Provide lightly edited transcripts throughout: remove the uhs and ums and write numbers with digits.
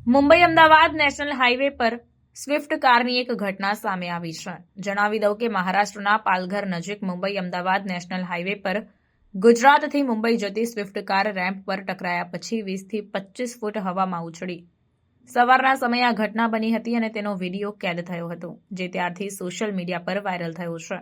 Mumbai Ahmedabad national highway પર Swift કારની એક ઘટના સામે આવી છે. જણાવી દઉં કે મહારાષ્ટ્રના પાલઘર નજીક મુંબઈ અમદાવાદ નેશનલ હાઈવે પર ગુજરાતથી મુંબઈ જતી સ્વિફ્ટ કાર રેમ્પ પર ટકરાયા પછી 20 થી 25 ફૂટ હવામાં ઉછળી. સવારના સમયે આ ઘટના બની હતી અને તેનો વીડિયો કેદ થયો હતો, જે ત્યારથી સોશિયલ મીડિયા પર વાયરલ થયો છે.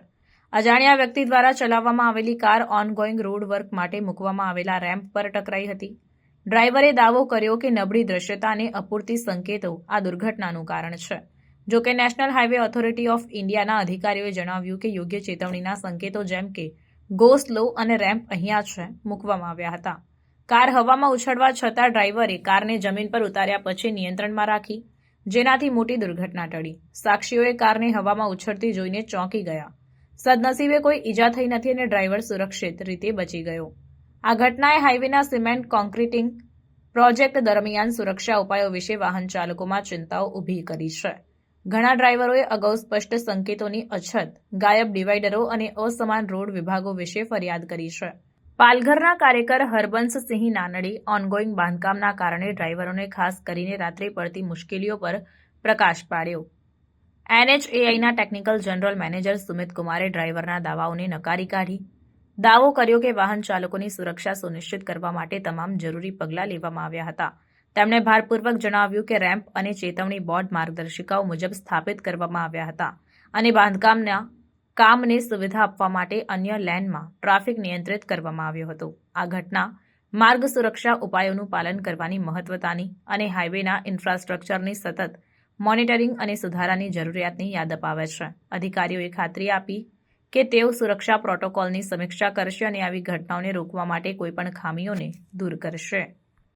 અજાણ્યા વ્યક્તિ દ્વારા ચલાવવામાં આવેલી કાર ઓનગોઈંગ રોડ વર્ક માટે મૂકવામાં આવેલા રેમ્પ પર ટકરાઈ હતી. ડ્રાઈવરે દાવો કર્યો કે નબળી દ્રશ્યતા અને અપૂરતી સંકેતો આ દુર્ઘટનાનું કારણ છે. જો કે નેશનલ હાઈવે ઓથોરિટી ઓફ ઇન્ડિયાના અધિકારીઓએ જણાવ્યું કે યોગ્ય ચેતવણીના સંકેતો જેમ કે ગો સ્લો અને રેમ્પ અહીંયા છે મૂકવામાં આવ્યા હતા. કાર હવામાં ઉછળવા છતાં ડ્રાઈવરે કારને જમીન પર ઉતાર્યા પછી નિયંત્રણમાં રાખી, જેનાથી મોટી દુર્ઘટના ટળી. સાક્ષીઓએ કારને હવામાં ઉછળતી જોઈને ચોંકી ગયા. સદનસીબે કોઈ ઈજા થઈ નથી અને ડ્રાઈવર સુરક્ષિત રીતે બચી ગયો. આ ઘટનાએ હાઈવેના સિમેન્ટ કોન્ક્રીટિંગ પ્રોજેક્ટ દરમિયાન સુરક્ષા ઉપાયો વિશે વાહન ચાલકોમાં ચિંતાઓ ઊભી કરી છે. ઘણા ડ્રાઈવરોએ અગાઉ સ્પષ્ટ સંકેતોની અછત, ગાયબ ડિવાઈડરો અને અસમાન રોડ વિભાગો વિશે ફરિયાદ કરી છે. પાલઘરના કાર્યકર હરબંસસિંહ નાનડે ઓનગોઈંગ બાંધકામના કારણે ડ્રાઈવરોને ખાસ કરીને રાત્રે પડતી મુશ્કેલીઓ પર પ્રકાશ પાડ્યો. NHAIના ટેકનિકલ જનરલ મેનેજર સુમિત કુમારે ડ્રાઈવરના દાવાઓને નકારી કાઢી. દાવો કર્યો કે વાહન ચાલકોની સુરક્ષા સુનિશ્ચિત કરવા માટે તમામ જરૂરી પગલાં લેવામાં આવ્યા હતા. તેમણે ભારપૂર્વક જણાવ્યું કે રેમ્પ અને ચેતવણી બોર્ડ માર્ગદર્શિકાઓ મુજબ સ્થાપિત કરવામાં આવ્યા હતા અને બાંધકામના કામને સુવિધા આપવા માટે અન્ય લેનમાં ટ્રાફિક નિયંત્રિત કરવામાં આવ્યો હતો. આ ઘટના માર્ગ સુરક્ષા ઉપાયોનું પાલન કરવાની મહત્વતાની અને હાઈવેના ઇન્ફ્રાસ્ટ્રક્ચરની સતત મોનિટરિંગ અને સુધારાની જરૂરિયાતની યાદ અપાવે છે. અધિકારીઓએ ખાતરી આપી કે તેઓ સુરક્ષા પ્રોટોકોલની સમીક્ષા કરશે અને આવી ઘટનાઓને રોકવા માટે કોઈપણ ખામીઓને દૂર કરશે.